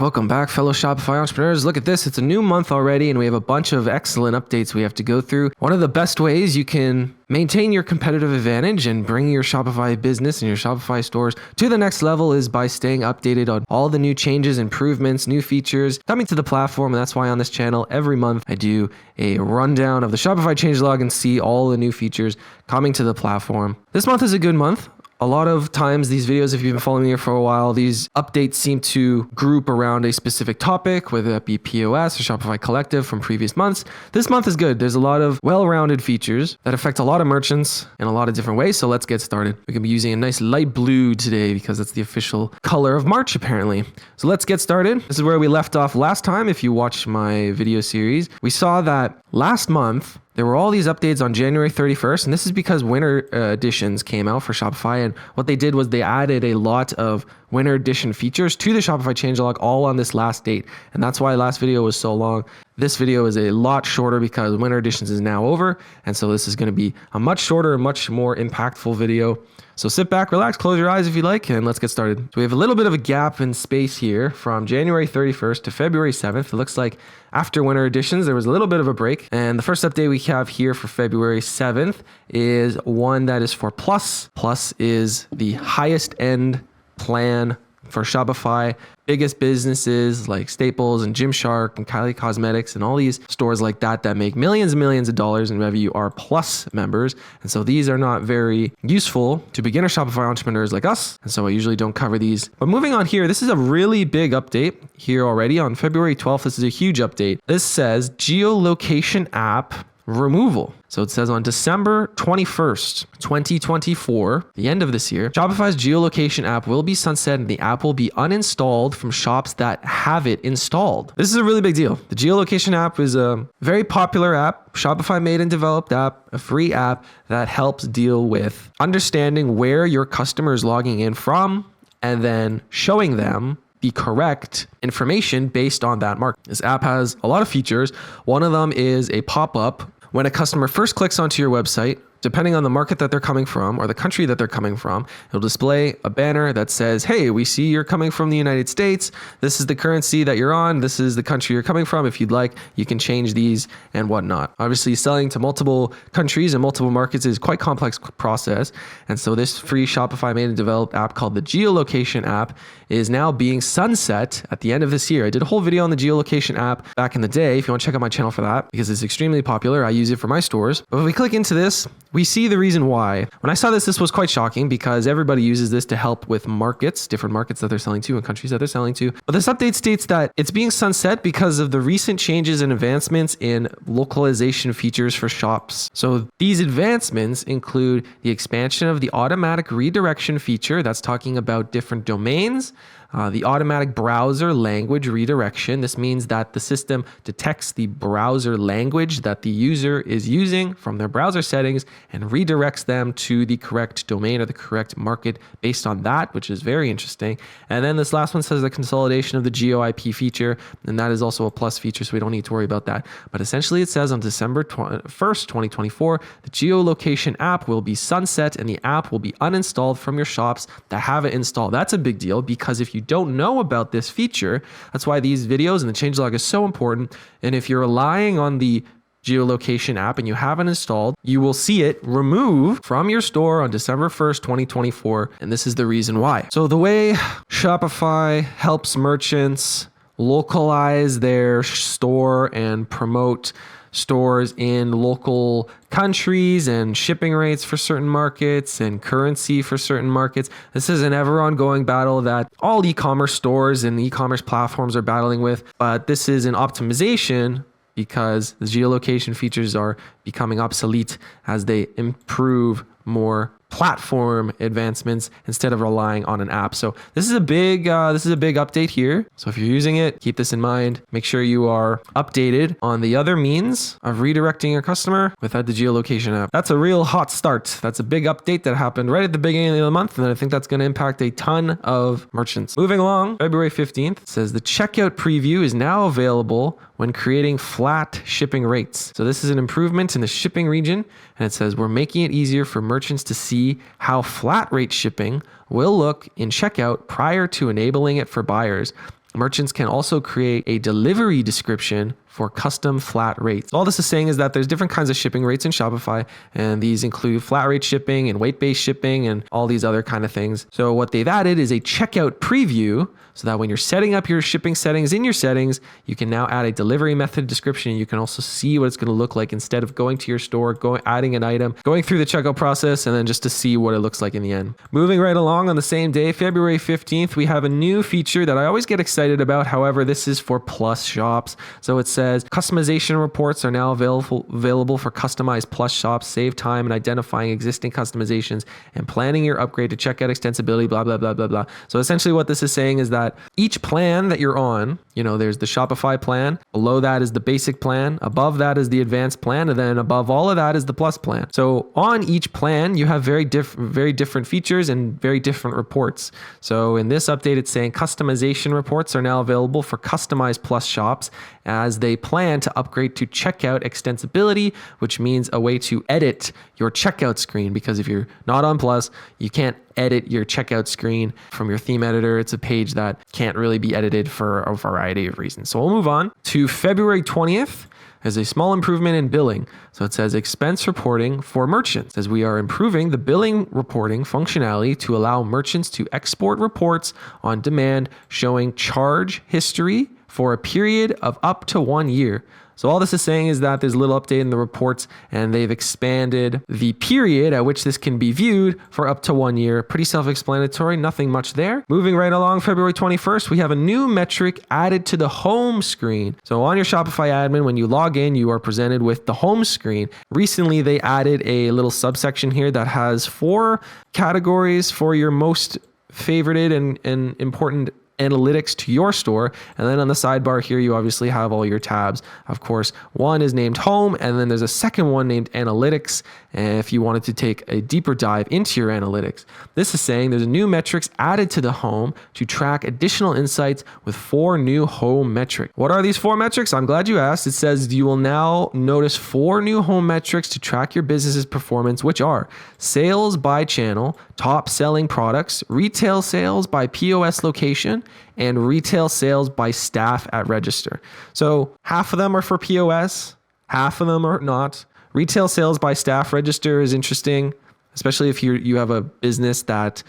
welcome back, fellow Shopify entrepreneurs. Look at this, it's a new month already and we have a bunch of excellent updates we have to go through. One of the best ways you can maintain your competitive advantage and bring your Shopify business and your Shopify stores to the next level is by staying updated on all the new changes, improvements, new features coming to the platform. And that's why on this channel, every month I do a rundown of the Shopify changelog and see all the new features coming to the platform. This month is a good month. A lot of times these videos, if you've been following me here for a while, these updates seem to group around a specific topic, whether that be POS or Shopify Collective from previous months. This month is good. There's a lot of well-rounded features that affect a lot of merchants in a lot of different ways. So let's get started. We're going to be using a nice light blue today because that's the official color of March, apparently. So let's get started. This is where we left off last time. If you watched my video series, we saw that last month, there were all these updates on January 31st, and this is because winter editions came out for Shopify, and what they did was they added a lot of winter edition features to the Shopify changelog all on this last date, and that's why last video was so long. This video is a lot shorter because winter editions is now over, and so this is going to be a much shorter, much more impactful video. So sit back, relax, close your eyes if you like, and let's get started. So we have a little bit of a gap in space here from January 31st to February 7th. It looks like after winter editions, there was a little bit of a break. And the first update we have here for February 7th is one that is for Plus. Plus is the highest end plan for Shopify. Biggest businesses like Staples and Gymshark and Kylie Cosmetics and all these stores like that make millions and millions of dollars in revenue are Plus members. And so these are not very useful to beginner Shopify entrepreneurs like us. And so I usually don't cover these. But moving on here, this is a really big update here already. On February 12th, this is a huge update. This says geolocation app removal. So it says on December 21st, 2024, the end of this year, Shopify's geolocation app will be sunset and the app will be uninstalled from shops that have it installed. This is a really big deal. The geolocation app is a very popular app, Shopify made and developed app, a free app that helps deal with understanding where your customer is logging in from and then showing them the correct information based on that market. This app has a lot of features. One of them is a pop-up when a customer first clicks onto your website. Depending on the market that they're coming from or the country that they're coming from, it'll display a banner that says, hey, we see you're coming from the United States. This is the currency that you're on. This is the country you're coming from. If you'd like, you can change these and whatnot. Obviously, selling to multiple countries and multiple markets is quite a complex process. And so this free Shopify made and developed app called the geolocation app is now being sunset at the end of this year. I did a whole video on the geolocation app back in the day. If you want to check out my channel for that, because it's extremely popular. I use it for my stores. But if we click into this, we see the reason why. When I saw this was quite shocking because everybody uses this to help with markets, different markets that they're selling to and countries that they're selling to. But this update states that it's being sunset because of the recent changes and advancements in localization features for shops. So these advancements include the expansion of the automatic redirection feature. That's talking about different domains. The automatic browser language redirection. This means that the system detects the browser language that the user is using from their browser settings and redirects them to the correct domain or the correct market based on that, which is very interesting. And then this last one says the consolidation of the GeoIP feature, and that is also a Plus feature, so we don't need to worry about that. But essentially it says on December 1st, 2024, the geolocation app will be sunset and the app will be uninstalled from your shops that have it installed. That's a big deal because if you don't know about this feature, that's why these videos and the changelog is so important. And if you're relying on the geolocation app and you haven't installed, you will see it removed from your store on December 1st, 2024. And this is the reason why. So the way Shopify helps merchants localize their store and promote stores in local countries and shipping rates for certain markets and currency for certain markets. This is an ever ongoing battle that all e-commerce stores and e-commerce platforms are battling with, but this is an optimization because the geolocation features are becoming obsolete as they improve more platform advancements instead of relying on an app. So this is a big update here. So if you're using it, keep this in mind. Make sure you are updated on the other means of redirecting your customer without the geolocation app. That's a real hot start. That's a big update that happened right at the beginning of the month, and I think that's going to impact a ton of merchants. Moving along, February 15th says the checkout preview is now available when creating flat shipping rates. So this is an improvement in the shipping region, and it says we're making it easier for merchants to see how flat rate shipping will look in checkout prior to enabling it for buyers. Merchants can also create a delivery description for custom flat rates. All this is saying is that there's different kinds of shipping rates in Shopify, and these include flat rate shipping and weight-based shipping and all these other kind of things. So what they've added is a checkout preview, so that when you're setting up your shipping settings in your settings, you can now add a delivery method description. You can also see what it's going to look like instead of going to your store, adding an item, going through the checkout process, and then just to see what it looks like in the end. Moving right along on the same day, February 15th, we have a new feature that I always get excited about. However, this is for Plus shops. So it says customization reports are now available for customized Plus shops. Save time in identifying existing customizations and planning your upgrade to checkout extensibility, blah, blah, blah, blah, blah. So essentially what this is saying is that each plan that you're on, there's the Shopify plan, below that is the basic plan, above that is the advanced plan, and then above all of that is the Plus plan. So on each plan, you have very different features and very different reports. So in this update, it's saying customization reports are now available for customized Plus shops as they plan to upgrade to checkout extensibility, which means a way to edit your checkout screen, because if you're not on Plus, you can't edit your checkout screen from your theme editor. It's a page that can't really be edited for a variety of reasons. So we'll move on to February 20th. As a small improvement in billing. So it says expense reporting for merchants, as we are improving the billing reporting functionality to allow merchants to export reports on demand showing charge history for a period of up to 1 year. So all this is saying is that there's a little update in the reports, and they've expanded the period at which this can be viewed for up to 1 year. Pretty self-explanatory, nothing much there. Moving right along, February 21st, we have a new metric added to the home screen. So on your Shopify admin, when you log in, you are presented with the home screen. Recently, they added a little subsection here that has 4 categories for your most favorited and important analytics to your store. And then on the sidebar here, you obviously have all your tabs. Of course, one is named home, and then there's a second one named analytics. And if you wanted to take a deeper dive into your analytics, this is saying there's a new metrics added to the home to track additional insights with 4 new home metrics. What are these 4 metrics? I'm glad you asked. It says you will now notice 4 new home metrics to track your business's performance, which are sales by channel, top selling products, retail sales by POS location, and retail sales by staff at register. So half of them are for POS, half of them are not. Retail sales by staff register is interesting, especially if you have a business that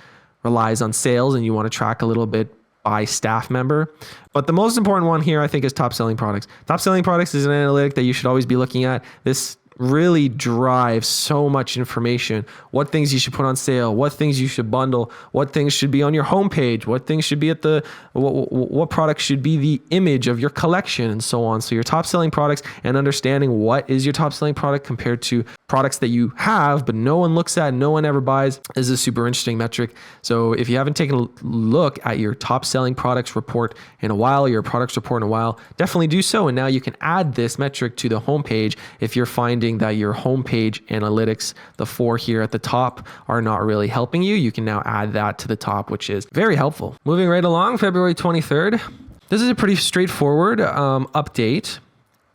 relies on sales and you want to track a little bit by staff member. But the most important one here, I think, is top selling products. Top selling products is an analytic that you should always be looking at. This really drives so much information. What things you should put on sale, what things you should bundle, what things should be on your homepage, what things should be at what products should be the image of your collection, and so on. So your top selling products, and understanding what is your top selling product compared to products that you have but no one looks at, no one ever buys, is a super interesting metric. So if you haven't taken a look at your top selling products report in a while, your products report in a while, definitely do so. And now you can add this metric to the homepage if you're finding that your homepage analytics, the 4 here at the top, are not really helping you. You can now add that to the top, which is very helpful. Moving right along, February 23rd. This is a pretty straightforward update.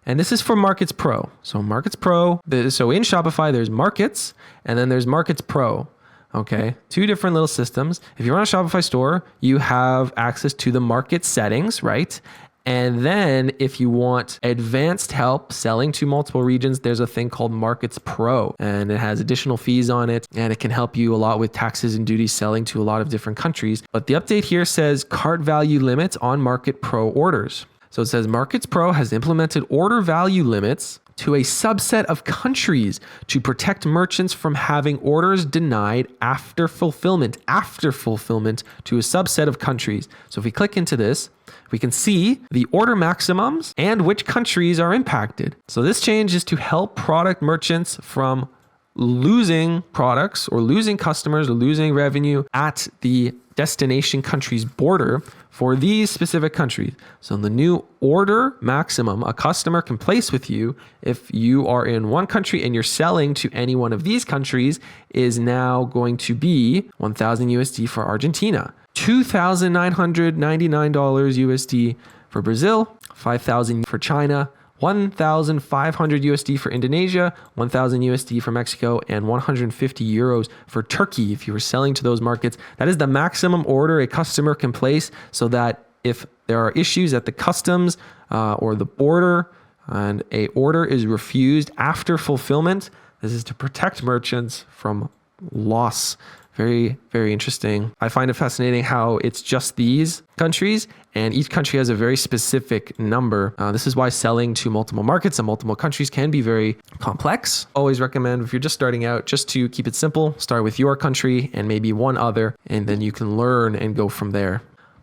And this is for Markets Pro. So Markets Pro, so in Shopify, there's Markets, and then there's Markets Pro. Okay, 2 different little systems. If you're on a Shopify store, you have access to the market settings, right? And then if you want advanced help selling to multiple regions, there's a thing called Markets Pro, and it has additional fees on it, and it can help you a lot with taxes and duties selling to a lot of different countries. But the update here says cart value limits on Market Pro orders. So it says Markets Pro has implemented order value limits to a subset of countries to protect merchants from having orders denied after fulfillment to a subset of countries. So if we click into this, we can see the order maximums and which countries are impacted. So this change is to help product merchants from losing products or losing customers or losing revenue at the destination country's border for these specific countries. So the new order maximum a customer can place with you if you are in one country and you're selling to any one of these countries is now going to be 1,000 USD for Argentina, $2,999 USD for Brazil, 5,000 for China, 1,500 USD for Indonesia, 1,000 USD for Mexico, and 150 euros for Turkey if you were selling to those markets. That is the maximum order a customer can place, so that if there are issues at the customs or the border and a order is refused after fulfillment, this is to protect merchants from loss. Very, very interesting. I find it fascinating how it's just these countries and each country has a very specific number. This is why selling to multiple markets and multiple countries can be very complex. Always recommend, if you're just starting out, just to keep it simple, start with your country and maybe one other, and then you can learn and go from there.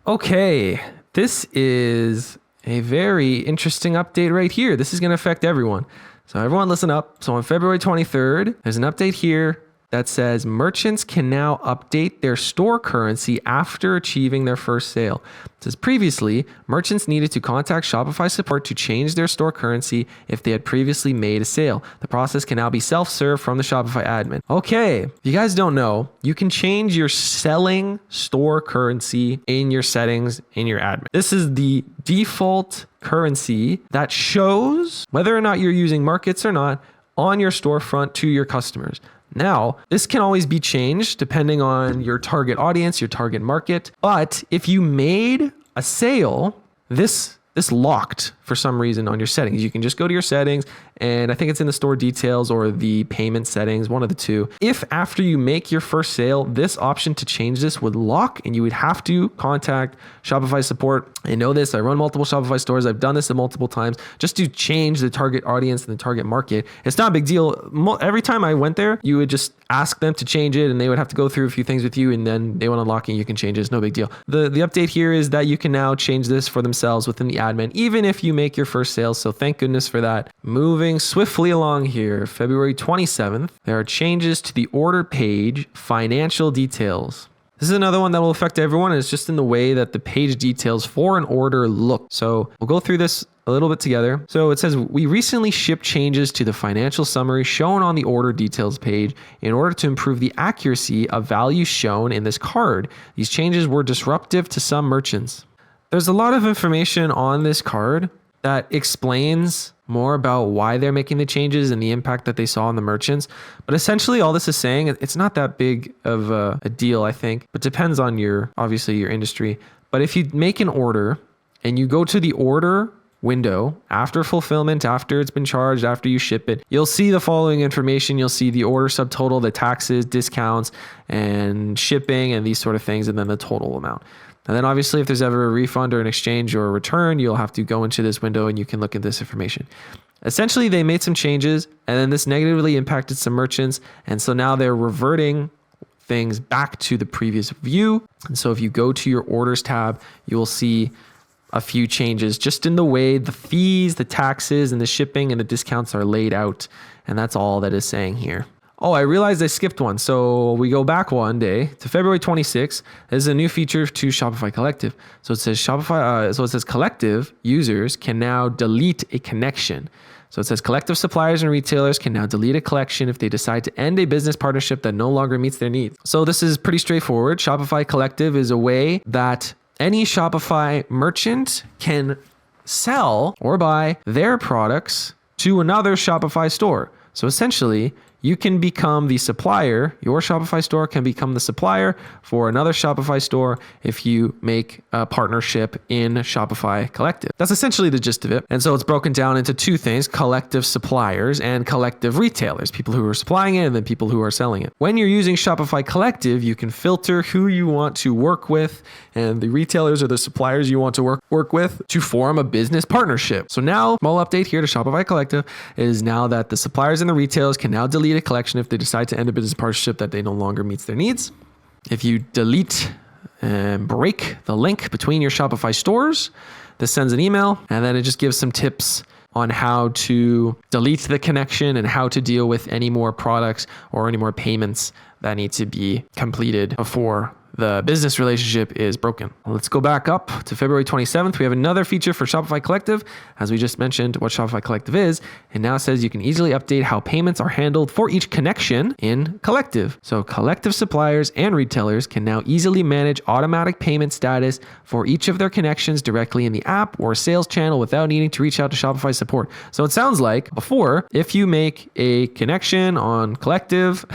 Okay, this is a very interesting update right here. This is going to affect everyone. So everyone listen up. So on February 23rd, there's an update here that says merchants can now update their store currency after achieving their first sale. It says previously, merchants needed to contact Shopify support to change their store currency if they had previously made a sale. The process can now be self-serve from the Shopify admin. Okay, if you guys don't know, you can change your selling store currency in your settings in your admin. This is the default currency that shows whether or not you're using markets or not on your storefront to your customers. Now, this can always be changed depending on your target audience, your target market. But if you made a sale, this locked for some reason on your settings. You can just go to your settings, and I think it's in the store details or the payment settings, one of the two. If after you make your first sale, this option to change this would lock, and you would have to contact Shopify support. I know this, I run multiple Shopify stores. I've done this multiple times just to change the target audience and the target market. It's not a big deal. Every time I went there, you would just ask them to change it, and they would have to go through a few things with you, and then they would unlock it and you can change it. It's no big deal. The update here is that you can now change this for themselves within the admin, even if you make your first sale. So thank goodness for that. Moving swiftly along here, February 27th, there are changes to the order page financial details. This is another one that will affect everyone. It's just in the way that the page details for an order look. So we'll go through this a little bit together. So it says, we recently shipped changes to the financial summary shown on the order details page in order to improve the accuracy of values shown in this card. These changes were disruptive to some merchants. There's a lot of information on this card that explains more about why they're making the changes and the impact that they saw on the merchants. But essentially all this is saying, it's not that big of a deal, I think, but depends on obviously your industry. But if you make an order and you go to the order window after fulfillment, after it's been charged, after you ship it, you'll see the following information. You'll see the order subtotal, the taxes, discounts, and shipping, and these sort of things, and then the total amount. And then obviously if there's ever a refund or an exchange or a return, you'll have to go into this window and you can look at this information. Essentially, they made some changes and then this negatively impacted some merchants. And so now they're reverting things back to the previous view. And so if you go to your orders tab, you will see a few changes just in the way the fees, the taxes, and the shipping and the discounts are laid out. And that's all that is saying here. Oh, I realized I skipped one. So we go back one day to February 26th. There's a new feature to Shopify Collective. So it says Collective users can now delete a connection. So it says collective suppliers and retailers can now delete a collection if they decide to end a business partnership that no longer meets their needs. So this is pretty straightforward. Shopify Collective is a way that any Shopify merchant can sell or buy their products to another Shopify store. So essentially, you can become the supplier. Your Shopify store can become the supplier for another Shopify store if you make a partnership in Shopify Collective. That's essentially the gist of it. And so it's broken down into two things: collective suppliers and collective retailers, people who are supplying it and then people who are selling it. When you're using Shopify Collective, you can filter who you want to work with and the retailers or the suppliers you want to work with to form a business partnership. So now, small update here to Shopify Collective is now that the suppliers and the retailers can now delete a collection if they decide to end a business partnership that they no longer meets their needs. If you delete and break the link between your Shopify stores, this sends an email, and then it just gives some tips on how to delete the connection and how to deal with any more products or any more payments that need to be completed before the business relationship is broken. Let's go back up to February 27th. We have another feature for Shopify Collective. As we just mentioned what Shopify Collective is, it now says you can easily update how payments are handled for each connection in Collective. So collective suppliers and retailers can now easily manage automatic payment status for each of their connections directly in the app or sales channel without needing to reach out to Shopify support. So it sounds like before, if you make a connection on Collective,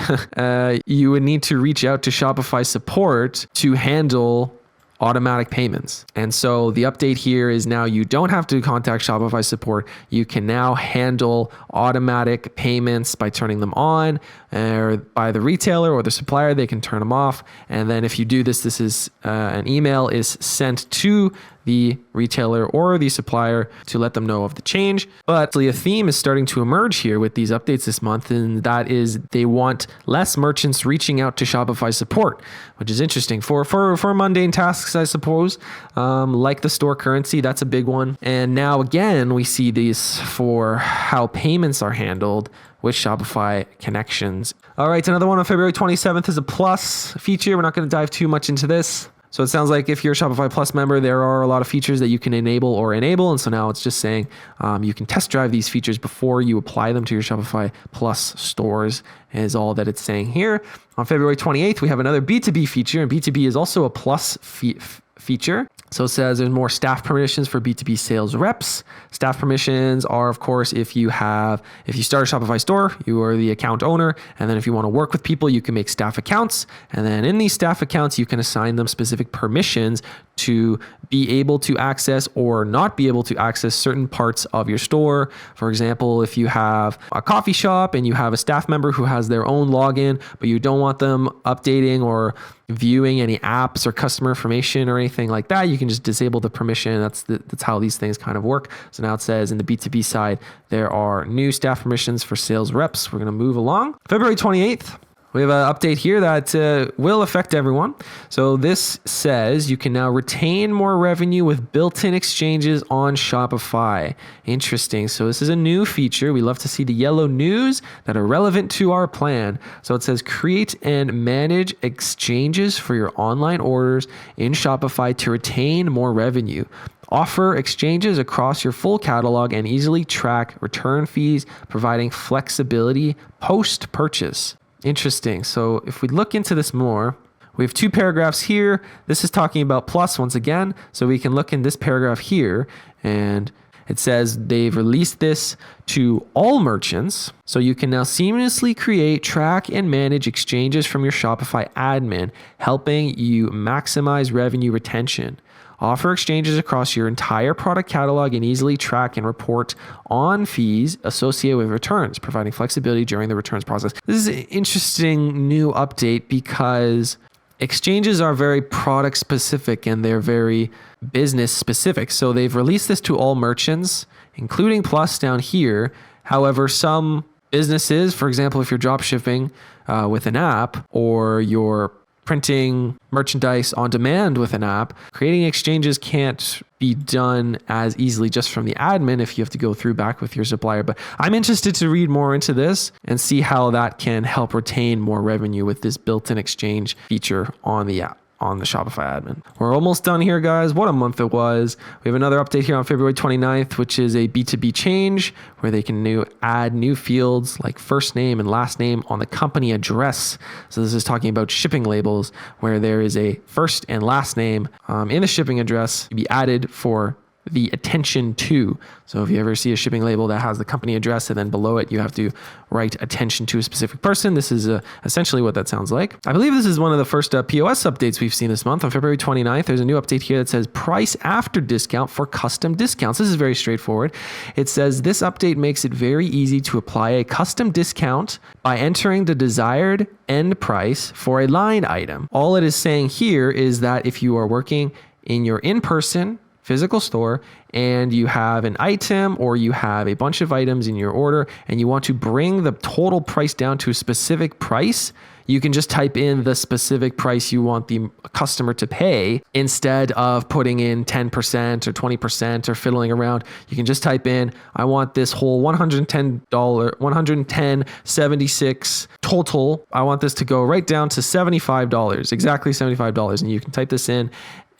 you would need to reach out to Shopify support to handle automatic payments. And so the update here is now you don't have to contact Shopify support. You can now handle automatic payments by turning them on, or by the retailer or the supplier, they can turn them off. And then if you do this, this is an email is sent to the retailer or the supplier to let them know of the change. But a theme is starting to emerge here with these updates this month, and that is they want less merchants reaching out to Shopify support, which is interesting for mundane tasks, I suppose, like the store currency. That's a big one. And now again, we see these for how payments are handled with Shopify connections. All right, another one on February 27th is a plus feature. We're not going to dive too much into this. So it sounds like if you're a Shopify Plus member, there are a lot of features that you can enable or enable. And so now it's just saying you can test drive these features before you apply them to your Shopify Plus stores, is all that it's saying here. On February 28th, we have another B2B feature, and B2B is also a plus feature. So it says there's more staff permissions for B2B sales reps. Staff permissions are, of course, if you start a Shopify store, you are the account owner. And then if you want to work with people, you can make staff accounts. And then in these staff accounts, you can assign them specific permissions to be able to access or not be able to access certain parts of your store. For example, if you have a coffee shop and you have a staff member who has their own login, but you don't want them updating or viewing any apps or customer information or anything like that, you can just disable the permission. That's how these things kind of work. So now it says in the B2B side, there are new staff permissions for sales reps. We're going to move along. February 28th. We have an update here that will affect everyone. So this says you can now retain more revenue with built-in exchanges on Shopify. Interesting. So this is a new feature. We love to see the yellow news that are relevant to our plan. So it says create and manage exchanges for your online orders in Shopify to retain more revenue. Offer exchanges across your full catalog and easily track return fees, providing flexibility post-purchase. Interesting. So if we look into this more, we have two paragraphs here. This is talking about Plus once again. So we can look in this paragraph here, and it says they've released this to all merchants. So you can now seamlessly create, track, and manage exchanges from your Shopify admin, helping you maximize revenue retention. Offer exchanges across your entire product catalog and easily track and report on fees associated with returns, providing flexibility during the returns process. This is an interesting new update because exchanges are very product specific and they're very business specific. So they've released this to all merchants, including Plus down here. However, some businesses, for example, if you're drop shipping with an app, or you're printing merchandise on demand with an app, creating exchanges can't be done as easily just from the admin if you have to go through back with your supplier. But I'm interested to read more into this and see how that can help retain more revenue with this built-in exchange feature on the app, on the Shopify admin. We're almost done here, guys. What a month it was. We have another update here on February 29th, which is a B2B change where they can add new fields like first name and last name on the company address. So this is talking about shipping labels where there is a first and last name in the shipping address to be added for the attention to. So if you ever see a shipping label that has the company address and then below it you have to write attention to a specific person, this is essentially what that sounds like. I believe this is one of the first POS updates we've seen this month. On February 29th, there's a new update here that says price after discount for custom discounts. This is very straightforward. It says this update makes it very easy to apply a custom discount by entering the desired end price for a line item. All it is saying here is that if you are working in your in-person physical store and you have an item or you have a bunch of items in your order and you want to bring the total price down to a specific price, you can just type in the specific price you want the customer to pay instead of putting in 10% or 20% or fiddling around. You can just type in, I want this whole $110.76 total. I want this to go right down to $75, exactly $75. And you can type this in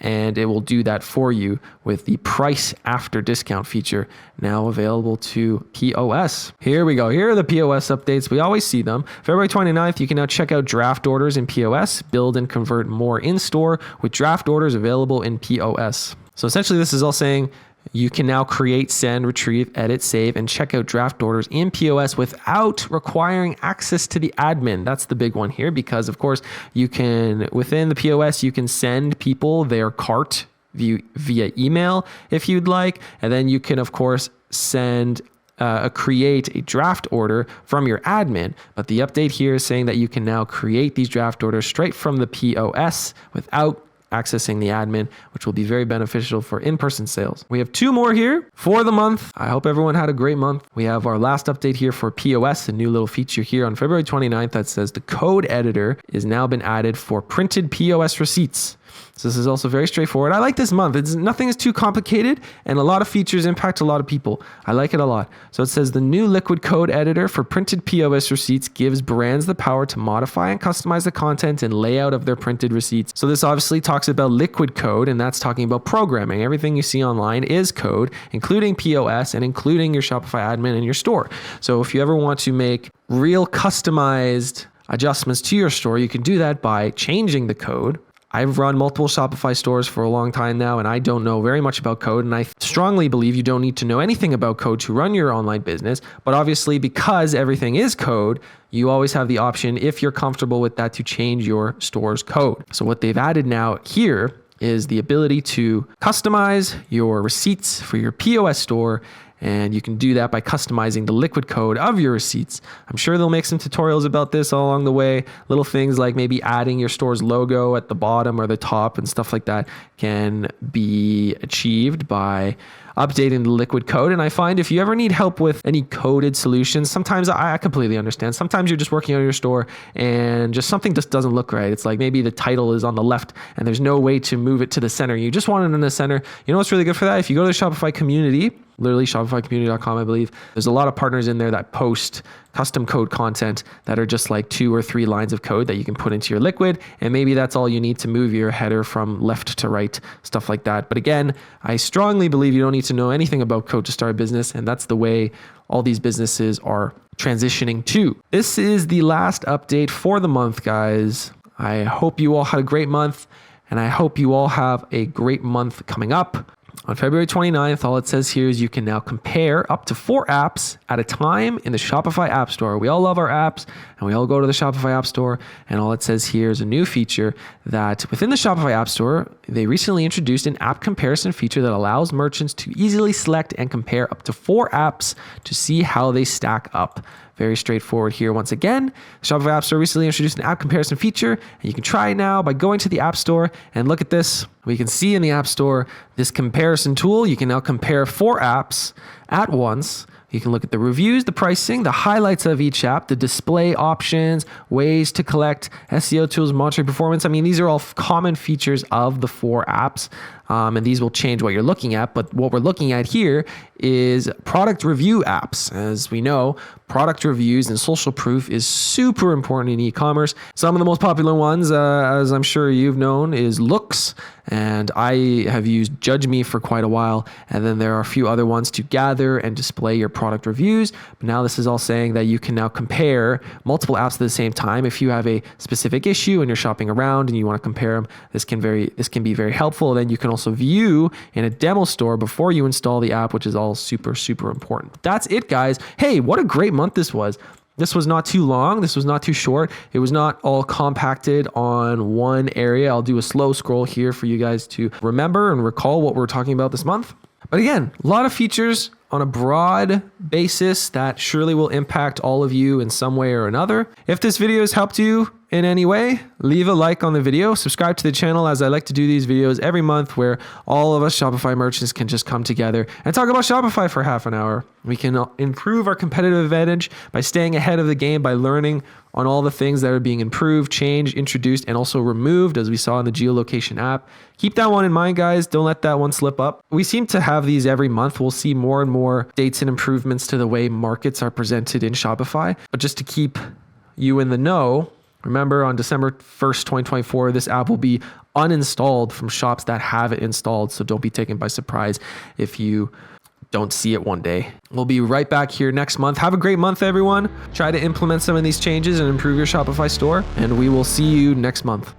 and it will do that for you with the price after discount feature now available to POS. Here we go. Here are the POS updates. We always see them. February 29th, you can now check out draft orders in POS, build and convert more in-store with draft orders available in POS. So essentially this is all saying You can now create, send, retrieve, edit, save, and check out draft orders in POS without requiring access to the admin. That's the big one here, because of course you can, within the POS, you can send people their cart via email if you'd like. And then you can of course send create a draft order from your admin. But the update here is saying that you can now create these draft orders straight from the POS without accessing the admin, which will be very beneficial for in-person sales. We have 2 more here for the month. I hope everyone had a great month. We have our last update here for POS, a new little feature here on February 29th that says the code editor is now been added for printed POS receipts. So this is also very straightforward. I like this month. Nothing is too complicated, and a lot of features impact a lot of people. I like it a lot. So it says the new liquid code editor for printed POS receipts gives brands the power to modify and customize the content and layout of their printed receipts. So this obviously talks about liquid code, and that's talking about programming. Everything you see online is code, including POS and including your Shopify admin and your store. So if you ever want to make real customized adjustments to your store, you can do that by changing the code. I've run multiple Shopify stores for a long time now, and I don't know very much about code. And I strongly believe you don't need to know anything about code to run your online business. But obviously, because everything is code, you always have the option, if you're comfortable with that, to change your store's code. So what they've added now here is the ability to customize your receipts for your POS store. And you can do that by customizing the liquid code of your receipts. I'm sure they'll make some tutorials about this all along the way. Little things like maybe adding your store's logo at the bottom or the top and stuff like that can be achieved by updating the liquid code. And I find if you ever need help with any coded solutions, sometimes I completely understand. Sometimes you're just working on your store and just something just doesn't look right. It's like maybe the title is on the left and there's no way to move it to the center. You just want it in the center. You know what's really good for that? If you go to the Shopify community, literally shopifycommunity.com, I believe, there's a lot of partners in there that post custom code content that are just like 2 or 3 lines of code that you can put into your liquid. And maybe that's all you need to move your header from left to right, stuff like that. But again, I strongly believe you don't need to know anything about code to start a business. And that's the way all these businesses are transitioning to. This is the last update for the month, guys. I hope you all had a great month, and I hope you all have a great month coming up. On February 29th, all it says here is you can now compare up to 4 apps at a time in the Shopify App Store. We all love our apps, and we all go to the Shopify App Store, and all it says here is a new feature that within the Shopify App Store, they recently introduced an app comparison feature that allows merchants to easily select and compare up to 4 apps to see how they stack up. Very straightforward here. Once again, the Shopify App Store recently introduced an app comparison feature, and you can try it now by going to the App Store and look at this. We can see in the App Store this comparison tool. You can now compare 4 apps at once. You can look at the reviews, the pricing, the highlights of each app, the display options, ways to collect, SEO tools, monitoring performance. I mean, these are all common features of the 4 apps, and these will change what you're looking at. But what we're looking at here is product review apps. As we know, product reviews and social proof is super important in e-commerce. Some of the most popular ones, as I'm sure you've known, is Looks, and I have used Judge Me for quite a while. And then there are a few other ones to gather and display your product reviews. But now this is all saying that you can now compare multiple apps at the same time. If you have a specific issue and you're shopping around and you want to compare them, this can be very helpful. Then you can also view in a demo store before you install the app, which is all super, super important. That's it, guys. Hey, what a great month this was. This was not too long. This was not too short. It was not all compacted on one area. I'll do a slow scroll here for you guys to remember and recall what we're talking about this month. But again, a lot of features on a broad basis that surely will impact all of you in some way or another. If this video has helped you in any way, leave a like on the video, subscribe to the channel, as I like to do these videos every month where all of us Shopify merchants can just come together and talk about Shopify for half an hour. We can improve our competitive advantage by staying ahead of the game, by learning on all the things that are being improved, changed, introduced, and also removed, as we saw in the geolocation app. Keep that one in mind, guys. Don't let that one slip up. We seem to have these every month. We'll see more and more dates and improvements to the way markets are presented in Shopify. But just to keep you in the know, remember on December 1st, 2024, this app will be uninstalled from shops that have it installed. So don't be taken by surprise if you don't see it one day. We'll be right back here next month. Have a great month, everyone. Try to implement some of these changes and improve your Shopify store, and we will see you next month.